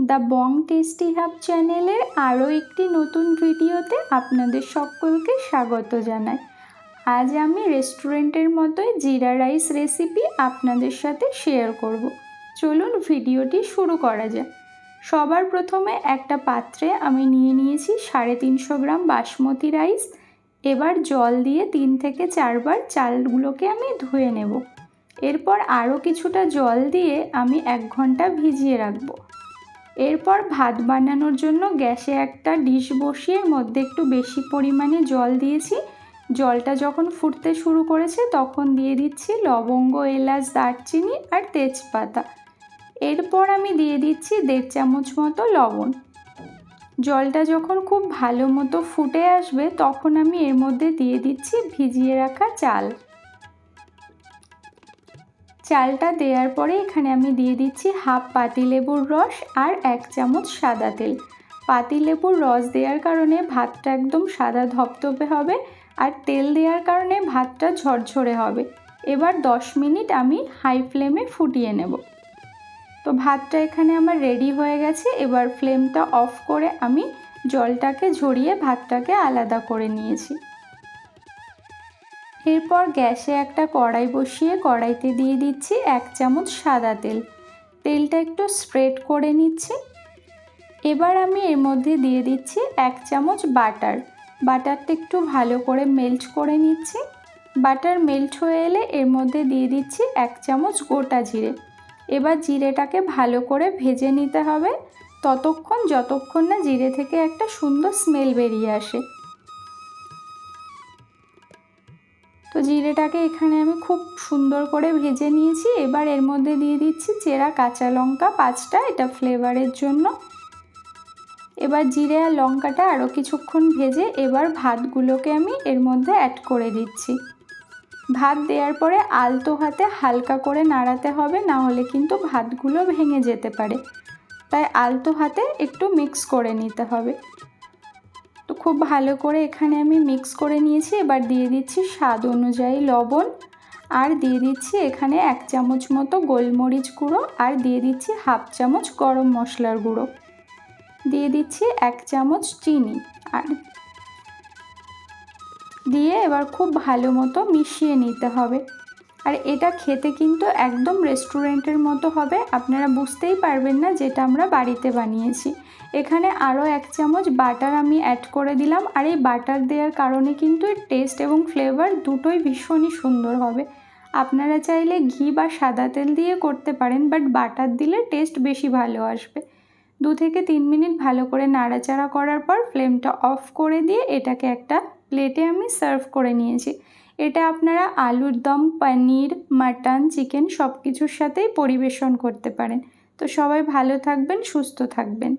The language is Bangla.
দ্য বং টেস্টি হাব চ্যানেলের আরও একটি নতুন ভিডিওতে আপনাদের সকলকে স্বাগত জানাই। আজ আমি রেস্টুরেন্টের মতোই জিরা রাইস রেসিপি আপনাদের সাথে শেয়ার করব। চলুন ভিডিওটি শুরু করা যাক। সবার প্রথমে একটা পাত্রে আমি নিয়ে নিয়েছি 350 গ্রাম বাসমতি রাইস। এবার জল দিয়ে 3 থেকে 4 বার চালগুলোকে আমি ধুয়ে নেব। এরপর আরও কিছুটা জল দিয়ে আমি 1 ঘন্টা ভিজিয়ে রাখবো। এরপর ভাত বানানোর জন্য গ্যাসে একটা ডিশ বসিয়ে মধ্যে একটু বেশি পরিমাণে জল দিয়েছি। জলটা যখন ফুটতে শুরু করেছে তখন দিয়ে দিচ্ছি লবঙ্গ, এলাচ, দারচিনি আর তেজপাতা। এরপর আমি দিয়ে দিচ্ছি 1.5 চামচ মতো লবণ। জলটা যখন খুব ভালো মতো ফুটে আসবে তখন আমি এর মধ্যে দিয়ে দিচ্ছি ভিজিয়ে রাখা চাল। চালটা দেওয়ার পরে এখানে আমি দিয়ে দিচ্ছি হাফ পাতিলেবুর রস আর 1 চামচ সাদা তেল। পাতিলেবুর রস দেওয়ার কারণে ভাতটা একদম সাদা ধপধপে হবে আর তেল দেওয়ার কারণে ভাতটা ঝরঝরে হবে। এবার 10 মিনিট আমি হাই ফ্লেমে ফুটিয়ে নেব। তো ভাতটা এখানে আমার রেডি হয়ে গেছে। এবার ফ্লেমটা অফ করে আমি জলটাকে ঝরিয়ে ভাতটাকে আলাদা করে নিয়েছি। এরপর গ্যাসে একটা কড়াই বসিয়ে কড়াইতে দিয়ে দিচ্ছি 1 চামচ সাদা তেল। তেলটা একটু স্প্রেড করে নিচ্ছি। এবার আমি এর মধ্যে দিয়ে দিচ্ছি 1 চামচ বাটার। বাটারটা একটু ভালো করে মেল্ট করে নিচ্ছি। বাটার মেল্ট হয়ে এলে এর মধ্যে দিয়ে দিচ্ছি 1 চামচ গোটা জিরে। এবার জিরেটাকে ভালো করে ভেজে নিতে হবে যতক্ষণ না জিরে থেকে একটা সুন্দর স্মেল বেরিয়ে আসে। তো জিরেটাকে এখানে আমি খুব সুন্দর করে ভেজে নিয়েছি। এবার এর মধ্যে দিয়ে দিচ্ছি চেরা কাঁচা লঙ্কা 5টা, এটা ফ্লেভারের জন্য। এবার জিরে আর লঙ্কাটা আরও কিছুক্ষণ ভেজে এবার ভাতগুলোকে আমি এর মধ্যে অ্যাড করে দিচ্ছি। ভাত দেওয়ার পরে আলতো হাতে হালকা করে নাড়াতে হবে, না হলে কিন্তু ভাতগুলো ভেঙে যেতে পারে। তাই আলতো হাতে একটু মিক্স করে নিতে হবে। তো খুব ভালো করে এখানে আমি মিক্স করে নিয়েছি। এবার দিয়ে দিচ্ছি স্বাদ অনুযায়ী লবণ আর দিয়ে দিচ্ছি এখানে 1 চামচ মতো গোলমরিচ গুঁড়ো আর দিয়ে দিচ্ছি হাফ চামচ গরম মশলার গুঁড়ো। দিয়ে দিচ্ছি 1 চামচ চিনি আর দিয়ে এবার খুব ভালো মতো মিশিয়ে নিতে হবে। আর এটা খেতে কিন্তু একদম রেস্টুরেন্টের মতো হবে, আপনারা বুঝতেই পারবেন না যেটা আমরা বাড়িতে বানিয়েছি। এখানে আরও 1 চামচ বাটার আমি অ্যাড করে দিলাম। আর এই বাটার দেওয়ার কারণে কিন্তু এর টেস্ট এবং ফ্লেভার দুটোই ভীষণই সুন্দর হবে। আপনারা চাইলে ঘি বা সাদা তেল দিয়ে করতে পারেন, বাট বাটার দিলে টেস্ট বেশি ভালো আসবে। 2 থেকে 3 মিনিট ভালো করে নাড়াচাড়া করার পর ফ্লেমটা অফ করে দিয়ে এটাকে একটা প্লেটে আমি সার্ভ করে নিয়েছি। এটা আপনারা আলুর দম, পনির, মাটন, চিকেন সব কিছুর সাথেই পরিবেশন করতে পারেন। তো সবাই ভালো থাকবেন, সুস্থ থাকবেন।